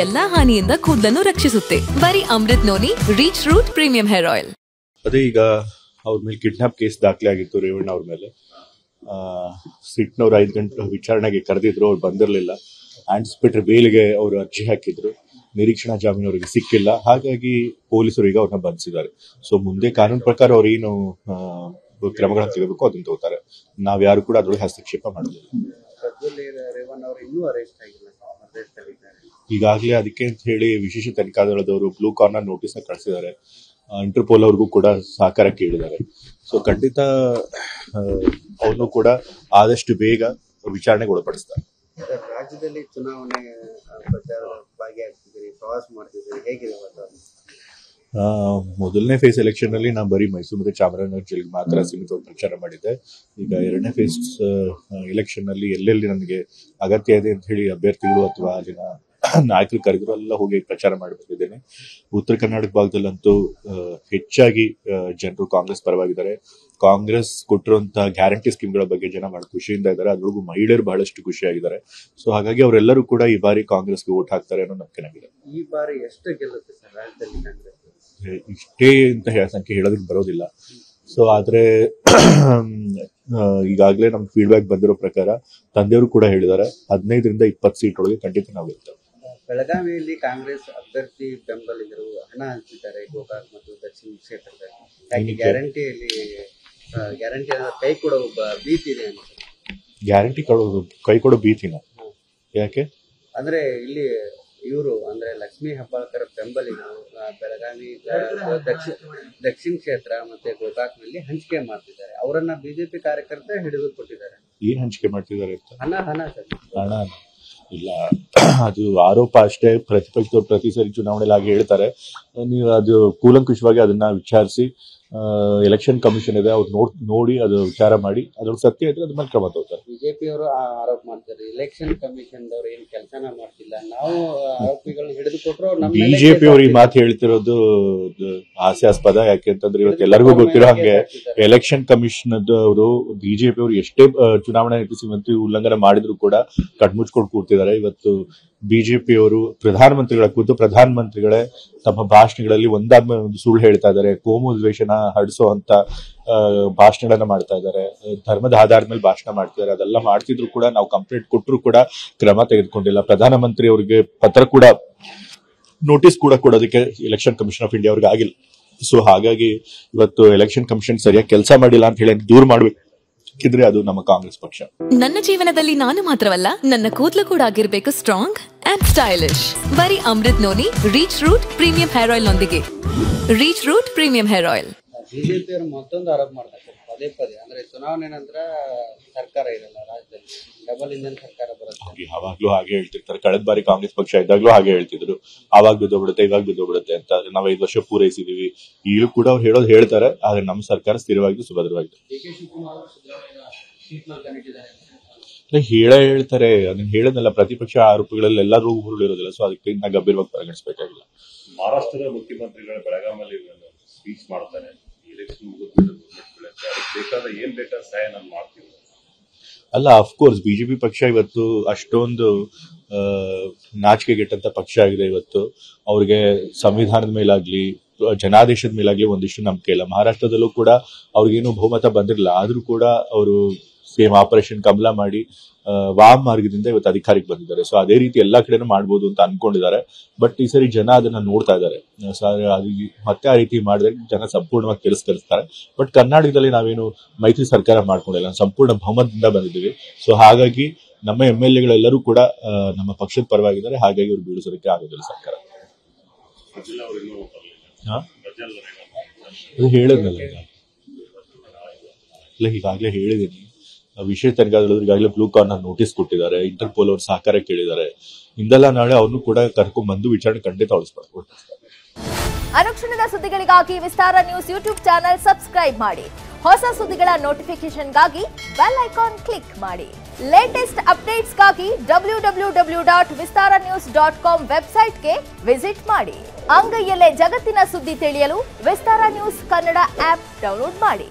ಎಲ್ಲಾ ಹಾನಿಯಿಂದ ಕೂದಲನ್ನು ರಕ್ಷಿಸುತ್ತೆ. ಬರೀ Amrut noni reach root premium hair oil. ಅದೇ ಈಗ ಅವ್ರ ಮೇಲೆ ಕಿಡ್ನಾಪ್ ಕೇಸ್ ದಾಖಲೆ ಆಗಿತ್ತು ರೇವಣ್ಣ ಅವ್ರ ಮೇಲೆ. ಸಿಟ್ನವ್ರು 5 ಗಂಟೆ ವಿಚಾರಣೆಗೆ ಕರೆದಿದ್ರು, ಅವ್ರು ಬಂದಿರಲಿಲ್ಲ. ಆಂಟಿಸಿಪೇಟರಿ ಬೇಲ್ಗೆ ಅವರು ಅರ್ಜಿ ಹಾಕಿದ್ರು, ನಿರೀಕ್ಷಣಾ ಜಾಮೀನು ಅವರಿಗೆ ಸಿಕ್ಕಿಲ್ಲ. ಹಾಗಾಗಿ ಪೊಲೀಸರು ಈಗ ಅವ್ರನ್ನ ಬಂಧಿಸಿದ್ದಾರೆ. ಸೊ ಮುಂದೆ ಕಾನೂನು ಪ್ರಕಾರ ಅವ್ರು ಏನು ಕ್ರಮಗಳನ್ನು ತೆಗೆಬೇಕು ಅದನ್ನ ತಗೋತಾರೆ. ನಾವ್ ಯಾರು ಕೂಡ ಅದ್ರೊಳಗೆ ಹಸ್ತಕ್ಷೇಪ ಮಾಡೋದಿಲ್ಲ. ಈಗಾಗಲೇ ಅದಕ್ಕೆ ಅಂತ ಹೇಳಿ ವಿಶೇಷ ತನಿಖಾ ದಳದವರು ಬ್ಲೂ ಕಾರ್ನರ್ ನೋಟಿಸ್ ನ ಕಳಿಸಿದ್ದಾರೆ. ಇಂಟರ್ಪೋಲ್ ಅವ್ರಿಗೂ ಕೂಡ ಸಹಕಾರ ಕೇಳಿದ್ದಾರೆ. ಸೊ ಖಂಡಿತ ಅವ್ರನ್ನು ಕೂಡ ಆದಷ್ಟು ಬೇಗ ವಿಚಾರಣೆಗೆ ಒಳಪಡಿಸ್ತಾರೆ. ರಾಜ್ಯದಲ್ಲಿ ಚುನಾವಣೆ ಪ್ರಚಾರ ಭಾಗಿಯಾಗ್ತಿದ್ದೀರಿ, ಪ್ರವಾಸ ಮಾಡ್ತಿದ್ದೀರಿ, ಹೇಗಿದೆ? ಮೊದಲನೇ ಫೇಸ್ ಎಲೆಕ್ಷನ್ ನಲ್ಲಿ ನಾನು ಬರೀ ಮೈಸೂರು ಮತ್ತು ಚಾಮರಾಜನಗರ ಜಿಲ್ಲೆಗೆ ಮಾತ್ರ ಸೀಮಿತವಾಗಿ ಪ್ರಚಾರ ಮಾಡಿದ್ದೆ. ಈಗ 2ನೇ ಫೇಸ್ ಎಲೆಕ್ಷನ್ ನಲ್ಲಿ ಎಲ್ಲೆಲ್ಲಿ ನನಗೆ ಅಗತ್ಯ ಇದೆ ಅಂತ ಹೇಳಿ ಅಭ್ಯರ್ಥಿಗಳು ಅಥವಾ ಅಲ್ಲಿನ ನಾಯಕರು ಕರೆದ್ರು ಎಲ್ಲ ಹೋಗಿ ಪ್ರಚಾರ ಮಾಡಿ ಬಂದಿದ್ದೇನೆ. ಉತ್ತರ ಕರ್ನಾಟಕ ಭಾಗದಲ್ಲಂತೂ ಹೆಚ್ಚಾಗಿ ಜನರು ಕಾಂಗ್ರೆಸ್ ಪರವಾಗಿದ್ದಾರೆ. ಕಾಂಗ್ರೆಸ್ ಕೊಟ್ಟಿರುವಂತಹ ಗ್ಯಾರಂಟಿ ಸ್ಕೀಮ್ಗಳ ಬಗ್ಗೆ ಜನ ಬಹಳ ಖುಷಿಯಿಂದ ಇದ್ದಾರೆ. ಅದ್ರೊಳಗೂ ಮಹಿಳೆಯರು ಬಹಳಷ್ಟು ಖುಷಿಯಾಗಿದ್ದಾರೆ. ಸೊ ಹಾಗಾಗಿ ಅವರೆಲ್ಲರೂ ಕೂಡ ಈ ಬಾರಿ ಕಾಂಗ್ರೆಸ್ಗೆ ವೋಟ್ ಹಾಕ್ತಾರೆ ಅನ್ನೋ ನಂಬಿಕೆ ನನಗಿದೆ. ಈ ಬಾರಿ ಎಷ್ಟು ಗೆಲ್ಲುತ್ತೆ ಸರ್ ರಾಜ್ಯದಲ್ಲಿ ಕಾಂಗ್ರೆಸ್? ಇಷ್ಟೇ ಅಂತ ಸಂಖ್ಯೆ ಹೇಳೋದಕ್ಕೆ ಬರೋದಿಲ್ಲ. ಸೊ ಆದ್ರೆ ಈಗಾಗಲೇ ನಮ್ ಫೀಡ್ಬ್ಯಾಕ್ ಬಂದಿರೋ ಪ್ರಕಾರ ತಂದೆಯವರು ಕೂಡ ಹೇಳಿದ್ದಾರೆ 15ರಿಂದ 20 ಸೀಟ್ ಒಳಗೆ ಖಂಡಿತ ನಾವು ಗೆಲ್ತೇವೆ. ಬೆಳಗಾವಿಯಲ್ಲಿ ಕಾಂಗ್ರೆಸ್ ಅಭ್ಯರ್ಥಿ ಬೆಂಬಲಿಗರು ಹಣ ಹಂಚಿದ್ದಾರೆ ಗೋಕಾಕ್ ಮತ್ತು ದಕ್ಷಿಣ ಕ್ಷೇತ್ರದಲ್ಲಿ. ಗ್ಯಾರಂಟಿಯಲ್ಲಿ ಗ್ಯಾರಂಟಿ ಕೈ ಕೊಡೋ ಭೀತಿ ಇದೆ ಅಂತ. ಗ್ಯಾರಂಟಿ ಕೈ ಕೊಡೋ ಭೀತಿನ ಯಾಕೆ? ಅಂದ್ರೆ ಇಲ್ಲಿ ಇವರು ಅಂದ್ರೆ ಲಕ್ಷ್ಮೀ ಹೆಬ್ಬಾಳ್ಕರ್ ಬೆಂಬಲಿಗರು ಬೆಳಗಾವಿ ದಕ್ಷಿಣ ಕ್ಷೇತ್ರ ಮತ್ತೆ ಗೋಕಾಕ್ ನಲ್ಲಿ ಹಂಚಿಕೆ ಮಾಡ್ತಿದ್ದಾರೆ. ಅವರನ್ನ ಬಿಜೆಪಿ ಕಾರ್ಯಕರ್ತರು ಹಿಡಿದು ಕೊಟ್ಟಿದ್ದಾರೆ. ಏನ್ ಹಂಚಿಕೆ ಮಾಡ್ತಿದ್ದಾರೆ ಅಂತ? ಹಣ ಇಲ್ಲ, ಅದು ಆರೋಪ ಅಷ್ಟೇ. ಪ್ರತಿಪಕ್ಷದವ್ರು ಪ್ರತಿ ಸರಿ ಚುನಾವಣೆಯಲ್ಲಿ ಆಗಿ ಹೇಳ್ತಾರೆ. ನೀವು ಅದು ಕೂಲಂಕುಷವಾಗಿ ಅದನ್ನ ವಿಚಾರಿಸಿ ಎಲೆಕ್ಷನ್ ಕಮಿಷನ್ ಇದೆ, ಅವ್ರು ನೋಡಿ ಅದು ವಿಚಾರ ಮಾಡಿ ಅದ್ರ ಸತ್ಯ ಇದ್ರೆ ಅದ್ರ ಮೇಲೆ ಕ್ರಮ ತಗೋತಾರೆ. ಬಿಜೆಪಿಯವರು ಆರೋಪ ಮಾಡ್ತಾರೆ, ಎಲೆಕ್ಷನ್ ಕಮಿಷನ್ ದವರು ಏನ್ ಕೆಲಸನ ಮಾಡ್ತಿಲ್ಲ, ನಾವು ಆರೋಪಿಗಳನ್ನ ಹಿಡಿದು ಕೊಟ್ಟರು. ಬಿಜೆಪಿ ಅವರು ಈ ಮಾತು ಹೇಳ್ತಿರೋದು ಹಾಸ್ಯಾಸ್ಪದ. ಯಾಕೆ ಅಂತಂದ್ರೆ ಇವತ್ತು ಎಲ್ಲರಿಗೂ ಗೊತ್ತಿರೋ ಹಂಗೆ ಎಲೆಕ್ಷನ್ ಕಮಿಷನ್ ಅವರು ಬಿಜೆಪಿ ಅವರು ಎಷ್ಟೇ ಚುನಾವಣಾ ನೀತಿ ಸಂಹಿತೆ ಉಲ್ಲಂಘನೆ ಮಾಡಿದ್ರು ಕೂಡ ಕಣ್ಮುಚ್ಕೊಂಡು ಕೂರ್ತಿದ್ದಾರೆ. ಇವತ್ತು ಬಿಜೆಪಿಯವರು ಪ್ರಧಾನಮಂತ್ರಿಗಳೇ ತಮ್ಮ ಭಾಷಣಗಳಲ್ಲಿ ಒಂದಾದ್ಮೇಲೆ ಒಂದು ಸುಳ್ಳು ಹೇಳ್ತಾ ಇದ್ದಾರೆ, ಕೋಮು ದ್ವೇಷನ ಹರಡಿಸುವಂತ ಭಾಷಣಗಳನ್ನ ಮಾಡ್ತಾ ಇದ್ದಾರೆ, ಧರ್ಮದ ಆಧಾರದ ಮೇಲೆ ಭಾಷಣ ಮಾಡ್ತಿದ್ದಾರೆ. ಅದೆಲ್ಲ ಮಾಡ್ತಿದ್ರು ಕೂಡ ನಾವು ಕಂಪ್ಲೇಂಟ್ ಕೊಟ್ಟರು ಕೂಡ ಕ್ರಮ ತೆಗೆದುಕೊಂಡಿಲ್ಲ. ಪ್ರಧಾನಮಂತ್ರಿ ಅವರಿಗೆ ಪತ್ರ ಕೂಡ ನೋಟಿಸ್ ಕೂಡ ಕೊಡೋದಕ್ಕೆ ಎಲೆಕ್ಷನ್ ಕಮಿಷನ್ ಆಫ್ ಇಂಡಿಯಾ ಅವ್ರಿಗೆ ಆಗಿಲ್ಲ. ಸೊ ಹಾಗಾಗಿ ಇವತ್ತು ಎಲೆಕ್ಷನ್ ಕಮಿಷನ್ ಸರಿಯಾಗಿ ಕೆಲಸ ಮಾಡಿಲ್ಲ ಅಂತ ಹೇಳಿ ದೂರ ಮಾಡ್ಬೇಕಿದ್ರೆ ಅದು ನಮ್ಮ ಕಾಂಗ್ರೆಸ್ ಪಕ್ಷ. ನನ್ನ ಜೀವನದಲ್ಲಿ ನಾನು ಮಾತ್ರವಲ್ಲ, ನನ್ನ ಕೂದಲು ಕೂಡ ಆಗಿರ್ಬೇಕು ಸ್ಟ್ರಾಂಗ್ ಅಂಡ್ ಸ್ಟೈಲಿಶ್. ಬರೀ Amrut noni reach root premium hair oil ನೊಂದಿಗೆ. Reach root premium hair oil. BJP ಅವರು ಮತ್ತೊಂದು ಆರೋಪ ಮಾಡ್ತಾರೆ ಪದೇ ಅಂದ್ರೆ ಚುನಾವಣೆ ನಂತರ ಸರ್ಕಾರ ಇರಲ್ಲ ರಾಜ್ಯದಲ್ಲಿ, ಡಬಲ್ ಇಂಜನ್ ಸರ್ಕಾರ ಬರುತ್ತೆ. ಯಾವಾಗ್ಲೂ ಹಾಗೆ ಹೇಳ್ತಿರ್ತಾರೆ. ಕಳೆದ ಬಾರಿ ಕಾಂಗ್ರೆಸ್ ಪಕ್ಷ ಇದ್ದಾಗ್ಲೂ ಹಾಗೆ ಹೇಳ್ತಿದ್ರು, ಆವಾಗ ಬಿದ್ದೋಗ್ಬಿಡುತ್ತೆ ಇವಾಗ ಬಿದ್ದೋಗ್ಬಿಡುತ್ತೆ ಅಂತ. ನಾವು 5 ವರ್ಷ ಪೂರೈಸಿದೀವಿ. ಈಗಲೂ ಕೂಡ ಅವ್ರು ಹೇಳ್ತಾರೆ. ಆದ್ರೆ ನಮ್ಮ ಸರ್ಕಾರ ಸ್ಥಿರವಾಗಿ ಸುಭದ್ರವಾಗಿದೆ. ಹೇಳ್ತಾರೆ, ಅದನ್ನ ಹೇಳೋದಲ್ಲ. ಪ್ರತಿಪಕ್ಷ ಆರೋಪಗಳಲ್ಲಿ ಎಲ್ಲರೂ ಹುರುಳಿರೋದಿಲ್ಲ. ಸೊ ಅದಕ್ಕೆ ಇನ್ನ ಗಂಭೀರವಾಗಿ ಪರಿಗಣಿಸಬೇಕಾಗಿಲ್ಲ. ಮಹಾರಾಷ್ಟ್ರದ ಮುಖ್ಯಮಂತ್ರಿಗಳು ಬೆಳಗಾವಿಯಲ್ಲಿ ಸ್ಪೀಚ್ ಮಾಡ್ತಾರೆ, ಅಲ್ಲ, ಅಫ್ಕೋರ್ಸ್ ಬಿಜೆಪಿ ಪಕ್ಷ ಇವತ್ತು ಅಷ್ಟೊಂದು ನಾಚಿಕೆಗೆಟ್ಟಂತ ಪಕ್ಷ ಆಗಿದೆ. ಇವತ್ತು ಅವ್ರಿಗೆ ಸಂವಿಧಾನದ ಮೇಲಾಗ್ಲಿ ಜನಾದೇಶದ ಮೇಲಾಗ್ಲಿ ಒಂದಿಷ್ಟು ನಂಬಿಕೆ ಇಲ್ಲ. ಮಹಾರಾಷ್ಟ್ರದಲ್ಲೂ ಕೂಡ ಅವ್ರಿಗೇನು ಬಹುಮತ ಬಂದಿರಲಿಲ್ಲ. ಆದ್ರೂ ಕೂಡ ಅವರು ಸೇಮ್ ಆಪರೇಷನ್ ಕಮಲ ಮಾಡಿ ವಾಮ್ ಮಾರ್ಗದಿಂದ ಇವತ್ತು ಅಧಿಕಾರಕ್ಕೆ ಬಂದಿದ್ದಾರೆ. ಸೊ ಅದೇ ರೀತಿ ಎಲ್ಲಾ ಕಡೆನೂ ಮಾಡ್ಬೋದು ಅಂತ ಅನ್ಕೊಂಡಿದ್ದಾರೆ. ಬಟ್ ಈ ಸರಿ ಜನ ಅದನ್ನ ನೋಡ್ತಾ ಇದ್ದಾರೆ. ಮತ್ತೆ ಆ ರೀತಿ ಮಾಡಿದ್ರೆ ಜನ ಸಂಪೂರ್ಣವಾಗಿ ತಿರಸ್ಕರಿಸ್ತಾರೆ. ಬಟ್ ಕರ್ನಾಟಕದಲ್ಲಿ ನಾವೇನು ಮೈತ್ರಿ ಸರ್ಕಾರ ಮಾಡ್ಕೊಂಡಿಲ್ಲ, ಸಂಪೂರ್ಣ ಬಹುಮತದಿಂದ ಬಂದಿದ್ದೀವಿ. ಸೊ ಹಾಗಾಗಿ ನಮ್ಮ MLAಗಳೆಲ್ಲರೂ ಕೂಡ ನಮ್ಮ ಪಕ್ಷದ ಪರವಾಗಿದ್ದಾರೆ. ಹಾಗಾಗಿ ಅವ್ರು ಬೀಳಿಸೋದಕ್ಕೆ ಆಗೋದಿಲ್ಲ ಸರ್ಕಾರ. ಅದು ಹೇಳಿದ್ನಲ್ಲ, ಈಗಾಗಲೇ ಹೇಳಿದ್ದೀನಿ. ವಿಶೇಷ ತನಿಖಾದಳರು ಈಗಾಗಲೇ ಬ್ಲೂ ಕಾರ್ನರ್ ನೋಟಿಸ್ ಕೊಟ್ಟಿದ್ದಾರೆ. ಇಂಟರ್ಪೋಲ್ ಅವರು ಸಹಕಾರ ಕೇಳಿದ್ದಾರೆ. ಇಂದೆಲ್ಲ ನಾಳೆ ಅವ್ರನ್ನು ಕೂಡ ಕರ್ಕೊಂಡ್ ಬಂದು ವಿಚಾರಣೆ ಖಂಡಿತ ಹೊಳಿಸ್ತಾರೆ. ಅನುಕ್ಷಣದ ಸುದ್ದಿಗಳಿಗಾಗಿ ವಿಸ್ತಾರ ನ್ಯೂಸ್ ಯೂಟ್ಯೂಬ್ ಚಾನೆಲ್ ಸಬ್ಸ್ಕ್ರೈಬ್ ಮಾಡಿ. ಹೊಸ ಸುದ್ದಿಗಳ ನೋಟಿಫಿಕೇಶನ್ಗಾಗಿ ಬೆಲ್ ಐಕಾನ್ ಕ್ಲಿಕ್ ಮಾಡಿ. ಲೇಟೆಸ್ಟ್ ಅಪ್ಡೇಟ್ಸ್ಗಾಗಿ www.vistaranews.com ವೆಬ್ಸೈಟ್ಗೆ ವಿಸಿಟ್ ಮಾಡಿ. ಅಂಗೈಯಲ್ಲೇ ಜಗತ್ತಿನ ಸುದ್ದಿ ತಿಳಿಯಲು ವಿಸ್ತಾರ ನ್ಯೂಸ್ ಕನ್ನಡ ಆಪ್ ಡೌನ್ಲೋಡ್ ಮಾಡಿ.